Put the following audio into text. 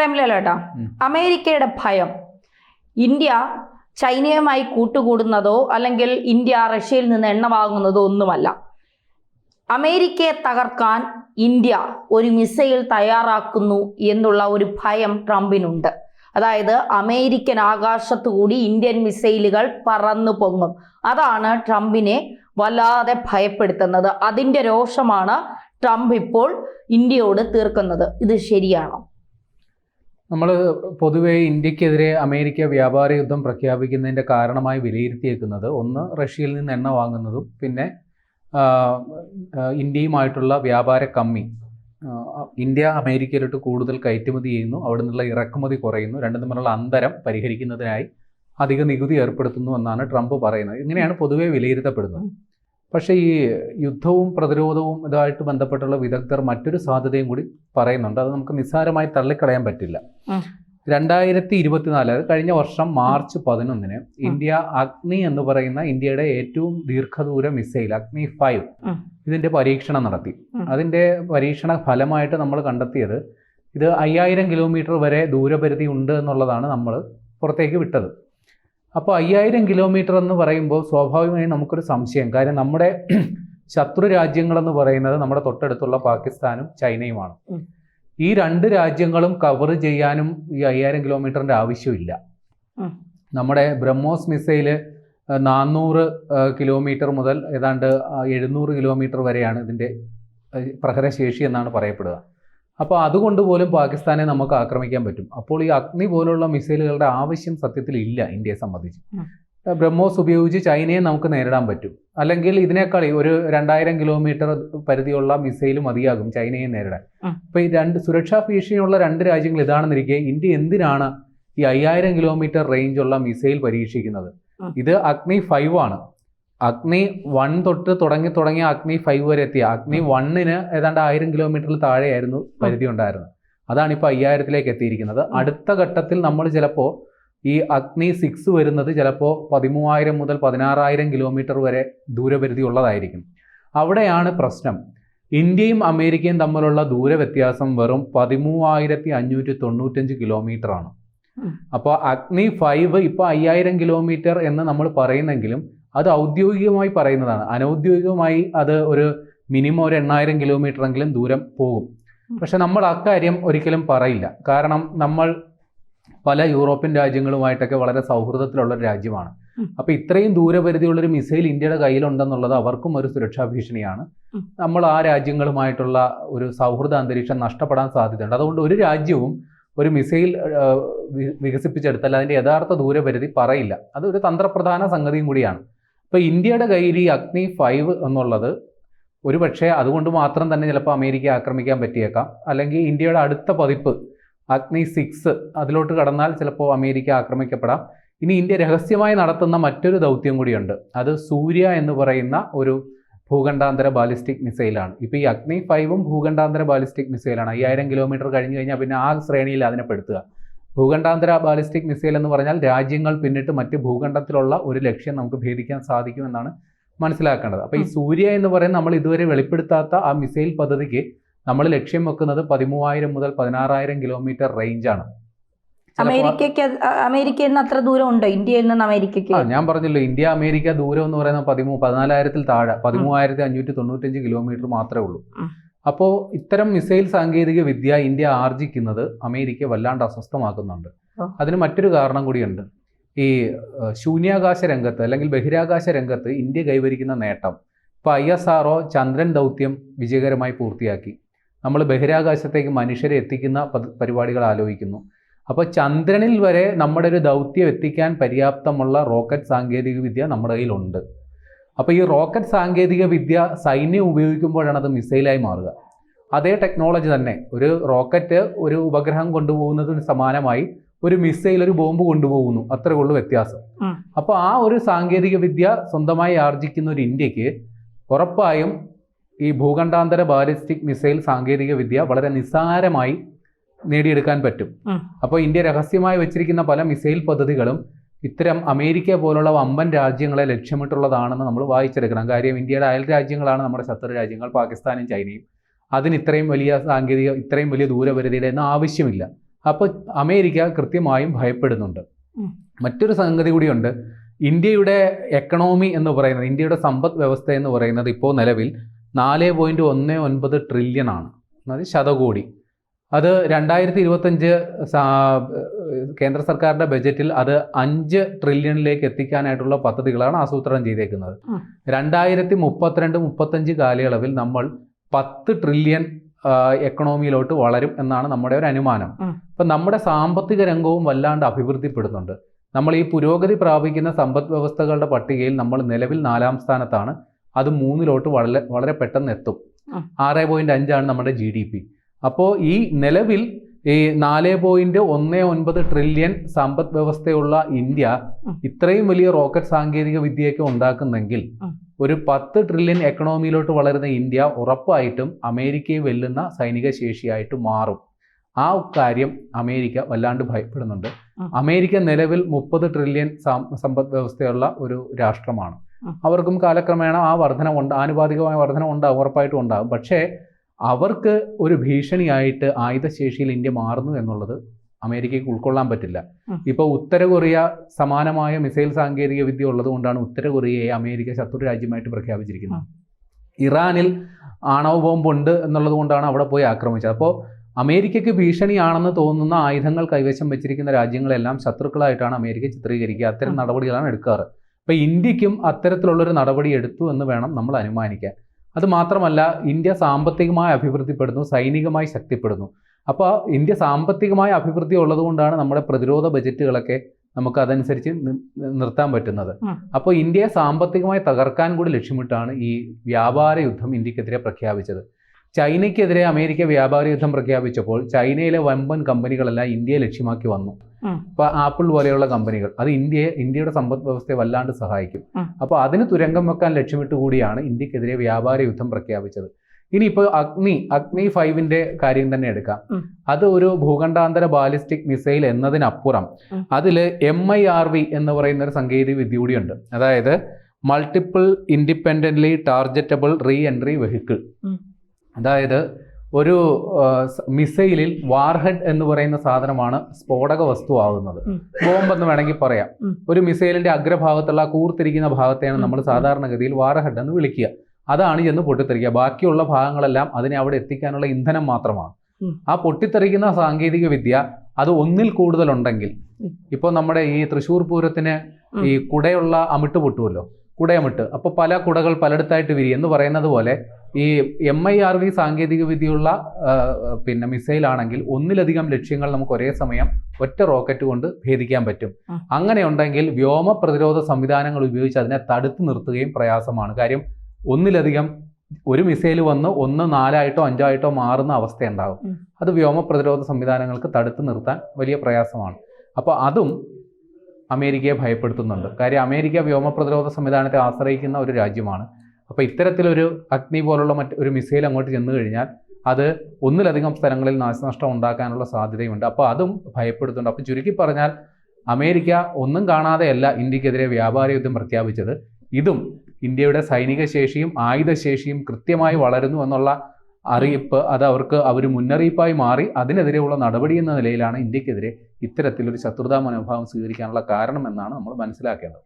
പ്രേംലാലേട്ടാ, അമേരിക്കയുടെ ഭയം ഇന്ത്യ ചൈനയുമായി കൂട്ടുകൂടുന്നതോ അല്ലെങ്കിൽ ഇന്ത്യ റഷ്യയിൽ നിന്ന് എണ്ണ വാങ്ങുന്നതോ ഒന്നുമല്ല. അമേരിക്കയെ തകർക്കാൻ ഇന്ത്യ ഒരു മിസൈൽ തയ്യാറാക്കുന്നു എന്നുള്ള ഒരു ഭയം ട്രംപിനുണ്ട്. അതായത് അമേരിക്കൻ ആകാശത്തു കൂടി ഇന്ത്യൻ മിസൈലുകൾ പറന്നു പൊങ്ങും. അതാണ് ട്രംപിനെ വല്ലാതെ ഭയപ്പെടുത്തുന്നത്. അതിൻ്റെ രോഷമാണ് ട്രംപ് ഇപ്പോൾ ഇന്ത്യയോട് തീർക്കുന്നത്. ഇത് ശരിയാണോ? നമ്മൾ പൊതുവേ ഇന്ത്യക്കെതിരെ അമേരിക്ക വ്യാപാര യുദ്ധം പ്രഖ്യാപിക്കുന്നതിൻ്റെ കാരണമായി വിലയിരുത്തിയേക്കുന്നത് ഒന്ന്, റഷ്യയിൽ നിന്ന് എണ്ണ വാങ്ങുന്നതും പിന്നെ ഇന്ത്യയുമായിട്ടുള്ള വ്യാപാര കമ്മി. ഇന്ത്യ അമേരിക്കയിലോട്ട് കൂടുതൽ കയറ്റുമതി ചെയ്യുന്നു, അവിടെ നിന്നുള്ള ഇറക്കുമതി കുറയുന്നു, രണ്ടും തമ്മിലുള്ള അന്തരം പരിഹരിക്കുന്നതിനായി അധിക നികുതി ഏർപ്പെടുത്തുന്നു എന്നാണ് ട്രംപ് പറയുന്നത്. ഇങ്ങനെയാണ് പൊതുവെ വിലയിരുത്തപ്പെടുന്നത്. പക്ഷേ ഈ യുദ്ധവും പ്രതിരോധവും ഇതുമായിട്ട് ബന്ധപ്പെട്ടുള്ള വിദഗ്ധർ മറ്റൊരു സാധ്യതയും കൂടി പറയുന്നുണ്ട്. അത് നമുക്ക് നിസ്സാരമായി തള്ളിക്കളയാൻ പറ്റില്ല. 2024, അത് കഴിഞ്ഞ വർഷം മാർച്ച് 11 ഇന്ത്യ അഗ്നി എന്ന് പറയുന്ന ഇന്ത്യയുടെ ഏറ്റവും ദീർഘദൂര മിസൈൽ അഗ്നി 5 ഇതിന്റെ പരീക്ഷണം നടത്തി. അതിന്റെ പരീക്ഷണ ഫലമായിട്ട് നമ്മൾ കണ്ടെത്തിയത് ഇത് 5000 കിലോമീറ്റർ വരെ ദൂരപരിധി ഉണ്ട് എന്നുള്ളതാണ് നമ്മൾ പുറത്തേക്ക് വിട്ടത്. അപ്പോൾ 5000 കിലോമീറ്റർ എന്ന് പറയുമ്പോൾ സ്വാഭാവികമായും നമുക്കൊരു സംശയം. കാര്യം നമ്മുടെ ശത്രു രാജ്യങ്ങളെന്ന് പറയുന്നത് നമ്മുടെ തൊട്ടടുത്തുള്ള പാകിസ്ഥാനും ചൈനയുമാണ്. ഈ രണ്ട് രാജ്യങ്ങളും കവർ ചെയ്യാനും ഈ 5000 കിലോമീറ്ററിൻ്റെ ആവശ്യമില്ല. നമ്മുടെ ബ്രഹ്മോസ് മിസൈല് 400 കിലോമീറ്റർ മുതൽ ഏതാണ്ട് 700 കിലോമീറ്റർ വരെയാണ് ഇതിൻ്റെ പ്രഹരശേഷി എന്നാണ് പറയപ്പെടുക. അപ്പോൾ അതുകൊണ്ട് പോലും പാകിസ്ഥാനെ നമുക്ക് ആക്രമിക്കാൻ പറ്റും. അപ്പോൾ ഈ അഗ്നി പോലുള്ള മിസൈലുകളുടെ ആവശ്യം സത്യത്തിൽ ഇല്ല ഇന്ത്യയെ സംബന്ധിച്ച്. ബ്രഹ്മോസ് ഉപയോഗിച്ച് ചൈനയെ നമുക്ക് നേരിടാൻ പറ്റും. അല്ലെങ്കിൽ ഇതിനേക്കാൾ ഒരു 2000 കിലോമീറ്റർ പരിധിയുള്ള മിസൈൽ മതിയാകും ചൈനയെ നേരിടാൻ. അപ്പോൾ ഈ സുരക്ഷാ ഭീഷണിയുള്ള രണ്ട് രാജ്യങ്ങൾ ഇതാണെന്നിരിക്കെ ഇന്ത്യ എന്തിനാണ് ഈ 5000 കിലോമീറ്റർ റേഞ്ചുള്ള മിസൈൽ പരീക്ഷിക്കുന്നത്? ഇത് അഗ്നി 5 ആണ്. അഗ്നി 1 തൊട്ട് തുടങ്ങിയ അഗ്നി 5 വരെ എത്തിയ അഗ്നി 1ന് ഏതാണ്ട് 1000 കിലോമീറ്ററിൽ താഴെയായിരുന്നു പരിധി ഉണ്ടായിരുന്നത്. അതാണ് ഇപ്പോൾ 5000ലേക്ക് എത്തിയിരിക്കുന്നത്. അടുത്ത ഘട്ടത്തിൽ നമ്മൾ ചിലപ്പോൾ ഈ അഗ്നി 6 വരുന്നത് ചിലപ്പോൾ 13000 മുതൽ 16000 കിലോമീറ്റർ വരെ ദൂരപരിധി ഉള്ളതായിരിക്കും. അവിടെയാണ് പ്രശ്നം. ഇന്ത്യയും അമേരിക്കയും തമ്മിലുള്ള ദൂരവ്യത്യാസം വെറും 13595 കിലോമീറ്റർ ആണ്. അപ്പോൾ അഗ്നി 5 ഇപ്പോൾ 5000 കിലോമീറ്റർ എന്ന് നമ്മൾ പറയുന്നെങ്കിലും അത് ഔദ്യോഗികമായി പറയുന്നതാണ്. അനൗദ്യോഗികമായി അത് ഒരു മിനിമം ഒരു 8000 കിലോമീറ്റർ എങ്കിലും ദൂരം പോകും. പക്ഷെ നമ്മൾ അക്കാര്യം ഒരിക്കലും പറയില്ല. കാരണം നമ്മൾ പല യൂറോപ്യൻ രാജ്യങ്ങളുമായിട്ടൊക്കെ വളരെ സൗഹൃദത്തിലുള്ളൊരു രാജ്യമാണ്. അപ്പോൾ ഇത്രയും ദൂരപരിധിയുള്ളൊരു മിസൈൽ ഇന്ത്യയുടെ കയ്യിലുണ്ടെന്നുള്ളത് അവർക്കും ഒരു സുരക്ഷാ ഭീഷണിയാണ്. നമ്മൾ ആ രാജ്യങ്ങളുമായിട്ടുള്ള ഒരു സൗഹൃദ അന്തരീക്ഷം നഷ്ടപ്പെടാൻ സാധ്യതയുണ്ട്. അതുകൊണ്ട് ഒരു രാജ്യവും ഒരു മിസൈൽ വികസിപ്പിച്ചെടുത്താൽ അതിൻ്റെ യഥാർത്ഥ ദൂരപരിധി പറയില്ല. അതൊരു തന്ത്രപ്രധാന സംഗതിയും കൂടിയാണ്. ഇപ്പോൾ ഇന്ത്യയുടെ കയ്യിൽ ഈ അഗ്നി 5 എന്നുള്ളത് ഒരു പക്ഷേ അതുകൊണ്ട് മാത്രം തന്നെ ചിലപ്പോൾ അമേരിക്ക ആക്രമിക്കാൻ പറ്റിയേക്കാം. അല്ലെങ്കിൽ ഇന്ത്യയുടെ അടുത്ത പതിപ്പ് അഗ്നി 6 അതിലോട്ട് കടന്നാൽ ചിലപ്പോൾ അമേരിക്ക ആക്രമിക്കപ്പെടാം. ഇനി ഇന്ത്യ രഹസ്യമായി നടത്തുന്ന മറ്റൊരു ദൗത്യം കൂടിയുണ്ട്. അത് സൂര്യ എന്ന് പറയുന്ന ഒരു ഭൂഖണ്ഡാന്തര ബാലിസ്റ്റിക് മിസൈലാണ്. ഇപ്പോൾ ഈ അഗ്നി 5ഉം ഭൂഖണ്ഡാന്തര ബാലിസ്റ്റിക് മിസൈലാണ്. 5000 കിലോമീറ്റർ കഴിഞ്ഞ് കഴിഞ്ഞാൽ പിന്നെ ആ ശ്രേണിയിൽ അതിനെ പെടുത്തുക. ഭൂഖണ്ഡാന്തര ബാലിസ്റ്റിക് മിസൈൽ എന്ന് പറഞ്ഞാൽ രാജ്യങ്ങൾ പിന്നിട്ട് മറ്റ് ഭൂഖണ്ഡത്തിലുള്ള ഒരു ലക്ഷ്യം നമുക്ക് ഭേദിക്കാൻ സാധിക്കുമെന്നാണ് മനസ്സിലാക്കേണ്ടത്. അപ്പോൾ ഈ സൂര്യ എന്ന് പറയുന്നത് നമ്മൾ ഇതുവരെ വെളിപ്പെടുത്താത്ത ആ മിസൈൽ പദ്ധതിക്ക് നമ്മൾ ലക്ഷ്യം വെക്കുന്നത് 13000 മുതൽ 16000 കിലോമീറ്റർ റേഞ്ചാണ്. അമേരിക്കയിൽ നിന്ന് അത്ര ദൂരം ഉണ്ടോ ഇന്ത്യയിൽ നിന്ന് അമേരിക്കയ്ക്ക്? ഞാൻ പറഞ്ഞല്ലോ, ഇന്ത്യ അമേരിക്ക ദൂരം എന്ന് പറയുന്നത് 14000 താഴെ 13595 കിലോമീറ്റർ മാത്രമേ ഉള്ളൂ. അപ്പോൾ ഇത്തരം മിസൈൽ സാങ്കേതിക വിദ്യ ഇന്ത്യ ആർജിക്കുന്നത് അമേരിക്ക വല്ലാണ്ട് അസ്വസ്ഥമാക്കുന്നുണ്ട്. അതിന് മറ്റൊരു കാരണം കൂടിയുണ്ട്. ഈ ശൂന്യാകാശ രംഗത്ത് അല്ലെങ്കിൽ ബഹിരാകാശ രംഗത്ത് ഇന്ത്യ കൈവരിക്കുന്ന നേട്ടം. ഇപ്പോൾ ISRO ചന്ദ്രൻ ദൗത്യം വിജയകരമായി പൂർത്തിയാക്കി. നമ്മൾ ബഹിരാകാശത്തേക്ക് മനുഷ്യരെ എത്തിക്കുന്ന പരിപാടികൾ ആലോചിക്കുന്നു. അപ്പോൾ ചന്ദ്രനിൽ വരെ നമ്മുടെ ഒരു ദൗത്യം എത്തിക്കാൻ പര്യാപ്തമുള്ള റോക്കറ്റ് സാങ്കേതിക വിദ്യ നമ്മുടെ കയ്യിലുണ്ട്. അപ്പോൾ ഈ റോക്കറ്റ് സാങ്കേതിക വിദ്യ സൈന്യം ഉപയോഗിക്കുമ്പോഴാണ് അത് മിസൈലായി മാറുക. അതേ ടെക്നോളജി തന്നെ ഒരു റോക്കറ്റ് ഒരു ഉപഗ്രഹം കൊണ്ടുപോകുന്നതിന് സമാനമായി ഒരു മിസൈൽ ഒരു ബോംബ് കൊണ്ടുപോകുന്നു, അത്രേ ഉള്ളൂ വ്യത്യാസം. അപ്പോൾ ആ ഒരു സാങ്കേതിക വിദ്യ സ്വന്തമായി ആർജിക്കുന്ന ഒരു ഇന്ത്യക്ക് ഉറപ്പായും ഈ ഭൂഖണ്ഡാന്തര ബാലിസ്റ്റിക് മിസൈൽ സാങ്കേതിക വിദ്യ വളരെ നിസ്സാരമായി നേടിയെടുക്കാൻ പറ്റും. അപ്പോൾ ഇന്ത്യ രഹസ്യമായി വെച്ചിരിക്കുന്ന പല മിസൈൽ പദ്ധതികളും ഇത്തരം അമേരിക്ക പോലുള്ള വമ്പൻ രാജ്യങ്ങളെ ലക്ഷ്യമിട്ടുള്ളതാണെന്ന് നമ്മൾ വായിച്ചെടുക്കണം. കാര്യം ഇന്ത്യയുടെ അയൽ രാജ്യങ്ങളാണ് നമ്മുടെ ശത്രു രാജ്യങ്ങൾ, പാകിസ്ഥാനും ചൈനയും. അതിന് ഇത്രയും വലിയ ദൂരപരിധിയുടെ ഒന്നും ആവശ്യമില്ല. അപ്പോൾ അമേരിക്ക കൃത്യമായും ഭയപ്പെടുന്നുണ്ട്. ഉം. മറ്റൊരു സംഗതി കൂടിയുണ്ട്. ഇന്ത്യയുടെ എക്കണോമി എന്ന് പറയുന്നത്, ഇന്ത്യയുടെ സമ്പദ് വ്യവസ്ഥ എന്ന് പറയുന്നത് ഇപ്പോൾ നിലവിൽ 4.19 ട്രില്യൺ ആണ്, അതായത് ശതകോടി. അത് 2025 കേന്ദ്ര സർക്കാരിൻ്റെ ബജറ്റിൽ അത് 5 ട്രില്യണിലേക്ക് എത്തിക്കാനായിട്ടുള്ള പദ്ധതികളാണ് ആസൂത്രണം ചെയ്തേക്കുന്നത്. 2032-35 കാലയളവിൽ നമ്മൾ 10 ട്രില്യൺ എക്കണോമിയിലോട്ട് വളരും എന്നാണ് നമ്മുടെ ഒരു അനുമാനം. അപ്പം നമ്മുടെ സാമ്പത്തിക രംഗവും വല്ലാണ്ട് അഭിവൃദ്ധിപ്പെടുന്നുണ്ട്. നമ്മൾ ഈ പുരോഗതി പ്രാപിക്കുന്ന സമ്പദ് വ്യവസ്ഥകളുടെ പട്ടികയിൽ നമ്മൾ നിലവിൽ 4ാം സ്ഥാനത്താണ്. അത് 3ലോട്ട് വളരെ പെട്ടെന്ന് എത്തും. 6.5 ആണ് നമ്മുടെ GDP. അപ്പോൾ ഈ നിലവിൽ ഈ 4.19 ട്രില്യൺ സമ്പദ് വ്യവസ്ഥയുള്ള ഇന്ത്യ ഇത്രയും വലിയ റോക്കറ്റ് സാങ്കേതിക വിദ്യയൊക്കെ ഉണ്ടാക്കുന്നെങ്കിൽ ഒരു 10 ട്രില്യൺ എക്കണോമിയിലോട്ട് വളരുന്ന ഇന്ത്യ ഉറപ്പായിട്ടും അമേരിക്കയെ വെല്ലുന്ന സൈനിക ശേഷിയായിട്ട് മാറും. ആ കാര്യം അമേരിക്ക വല്ലാണ്ട് ഭയപ്പെടുന്നുണ്ട്. അമേരിക്ക നിലവിൽ 30 ട്രില്യൺ സമ്പദ് വ്യവസ്ഥയുള്ള ഒരു രാഷ്ട്രമാണ്. അവർക്കും കാലക്രമേണ ആ വർധന ആനുപാതികമായ വർധന ഉണ്ടാകും, ഉറപ്പായിട്ടും ഉണ്ടാകും. പക്ഷേ അവർക്ക് ഒരു ഭീഷണിയായിട്ട് ആയുധശേഷിയിൽ ഇന്ത്യ മാറുന്നു എന്നുള്ളത് അമേരിക്കയ്ക്ക് ഉൾക്കൊള്ളാൻ പറ്റില്ല. ഇപ്പോൾ ഉത്തര കൊറിയ സമാനമായ മിസൈൽ സാങ്കേതിക വിദ്യ ഉള്ളത് കൊണ്ടാണ് ഉത്തര കൊറിയയെ അമേരിക്ക ശത്രു രാജ്യമായിട്ട് പ്രഖ്യാപിച്ചിരിക്കുന്നത്. ഇറാനിൽ ആണവ ബോംബുണ്ട് എന്നുള്ളത് കൊണ്ടാണ് അവിടെ പോയി ആക്രമിച്ചത്. അപ്പോൾ അമേരിക്കയ്ക്ക് ഭീഷണിയാണെന്ന് തോന്നുന്ന ആയുധങ്ങൾ കൈവശം വെച്ചിരിക്കുന്ന രാജ്യങ്ങളെല്ലാം ശത്രുക്കളായിട്ടാണ് അമേരിക്ക ചിത്രീകരിക്കുക. അത്തരം നടപടികളാണ് എടുക്കാറ്. അപ്പോൾ ഇന്ത്യക്കും അത്തരത്തിലുള്ളൊരു നടപടി എടുത്തു എന്ന് വേണം നമ്മൾ അനുമാനിക്കാൻ. അത് മാത്രമല്ല, ഇന്ത്യ സാമ്പത്തികമായി അഭിവൃദ്ധിപ്പെടുന്നു, സൈനികമായി ശക്തിപ്പെടുന്നു. അപ്പോൾ ഇന്ത്യ സാമ്പത്തികമായ അഭിവൃദ്ധി ഉള്ളതുകൊണ്ടാണ് നമ്മുടെ പ്രതിരോധ ബജറ്റുകളൊക്കെ നമുക്ക് അതനുസരിച്ച് നിർത്താൻ പറ്റുന്നത്. അപ്പോൾ ഇന്ത്യയെ സാമ്പത്തികമായി തകർക്കാൻ കൂടി ലക്ഷ്യമിട്ടാണ് ഈ വ്യാപാര യുദ്ധം ഇന്ത്യക്കെതിരെ പ്രഖ്യാപിച്ചത്. ചൈനയ്ക്കെതിരെ അമേരിക്ക വ്യാപാര യുദ്ധം പ്രഖ്യാപിച്ചപ്പോൾ ചൈനയിലെ വമ്പൻ കമ്പനികളെല്ലാം ഇന്ത്യയെ ലക്ഷ്യമാക്കി വന്നു. അപ്പോൾ ആപ്പിൾ പോലെയുള്ള കമ്പനികൾ, അത് ഇന്ത്യയുടെ സമ്പദ് വ്യവസ്ഥയെ വല്ലാണ്ട് സഹായിക്കും. അപ്പോൾ അതിന് തുരങ്കം വെക്കാൻ ലക്ഷ്യമിട്ട് കൂടിയാണ് ഇന്ത്യക്കെതിരെ വ്യാപാര യുദ്ധം പ്രഖ്യാപിച്ചത്. ഇനിയിപ്പോൾ അഗ്നി 5ന്റെ കാര്യം തന്നെ എടുക്കാം. അത് ഒരു ഭൂഖണ്ഡാന്തര ബാലിസ്റ്റിക് മിസൈൽ എന്നതിനപ്പുറം അതിൽ MIRV എന്ന് പറയുന്ന ഒരു സാങ്കേതിക വിദ്യ കൂടിയുണ്ട്. അതായത് multiple independently targetable re entry vehicle. അതായത് ഒരു മിസൈലിൽ വാർഹെഡ് എന്ന് പറയുന്ന സാധനമാണ് സ്ഫോടക വസ്തുവാകുന്നത്. ബോംബെന്ന് വേണമെങ്കിൽ പറയാം. ഒരു മിസൈലിന്റെ അഗ്രഭാഗത്തുള്ള കൂർത്തിരിക്കുന്ന ഭാഗത്തെയാണ് നമ്മൾ സാധാരണഗതിയിൽ വാർഹെഡ് എന്ന് വിളിക്കുക. അതാണ് ചെന്ന് പൊട്ടിത്തെറിക്കുക. ബാക്കിയുള്ള ഭാഗങ്ങളെല്ലാം അതിനെ അവിടെ എത്തിക്കാനുള്ള ഇന്ധനം മാത്രമാണ്. ആ പൊട്ടിത്തെറിക്കുന്ന സാങ്കേതിക വിദ്യ അത് ഒന്നിൽ കൂടുതലുണ്ടെങ്കിൽ, ഇപ്പോൾ നമ്മുടെ ഈ തൃശ്ശൂർ പൂരത്തിന് ഈ കുടയുള്ള അമിട്ട് പൊട്ടുമല്ലോ, കുടയമിട്ട്. അപ്പോൾ പല കുടകൾ പലയിടത്തായിട്ട് വിരി എന്ന് പറയുന്നത് പോലെ ഈ MIRV സാങ്കേതിക വിദ്യയുള്ള മിസൈലാണെങ്കിൽ ഒന്നിലധികം ലക്ഷ്യങ്ങൾ നമുക്ക് ഒരേ സമയം ഒറ്റ റോക്കറ്റ് കൊണ്ട് ഭേദിക്കാൻ പറ്റും. അങ്ങനെ ഉണ്ടെങ്കിൽ വ്യോമ പ്രതിരോധ സംവിധാനങ്ങൾ ഉപയോഗിച്ച് അതിനെ തടുത്തു നിർത്തുകയും പ്രയാസമാണ്. കാര്യം ഒന്നിലധികം ഒരു മിസൈൽ വന്ന് 1, 4 5 മാറുന്ന അവസ്ഥയുണ്ടാകും. അത് വ്യോമ പ്രതിരോധ സംവിധാനങ്ങൾക്ക് തടുത്തു നിർത്താൻ വലിയ പ്രയാസമാണ്. അപ്പോൾ അതും അമേരിക്കയെ ഭയപ്പെടുത്തുന്നുണ്ട്. കാര്യം അമേരിക്ക വ്യോമ പ്രതിരോധ സംവിധാനത്തെ ആശ്രയിക്കുന്ന ഒരു രാജ്യമാണ്. അപ്പോൾ ഇത്തരത്തിലൊരു അഗ്നി പോലുള്ള ഒരു മിസൈൽ അങ്ങോട്ട് ചെന്ന് കഴിഞ്ഞാൽ അത് ഒന്നിലധികം സ്ഥലങ്ങളിൽ നാശനഷ്ടം ഉണ്ടാക്കാനുള്ള സാധ്യതയുണ്ട്. അപ്പോൾ അതും ഭയപ്പെടുത്തുന്നുണ്ട്. അപ്പോൾ ചുരുക്കി പറഞ്ഞാൽ അമേരിക്ക ഒന്നും കാണാതെയല്ല ഇന്ത്യക്കെതിരെ വ്യാപാര യുദ്ധം പ്രഖ്യാപിച്ചത്. ഇതും ഇന്ത്യയുടെ സൈനിക ശേഷിയും ആയുധശേഷിയും കൃത്യമായി വളരുന്നു എന്നുള്ള അറിയിപ്പ് അത് അവർ മുന്നറിയിപ്പായി മാറി അതിനെതിരെയുള്ള നടപടി എന്ന നിലയിലാണ് ഇന്ത്യക്കെതിരെ ഇത്തരത്തിലൊരു ശത്രുതാ മനോഭാവം സ്വീകരിക്കാനുള്ള കാരണം എന്നാണ് നമ്മൾ മനസ്സിലാക്കേണ്ടത്.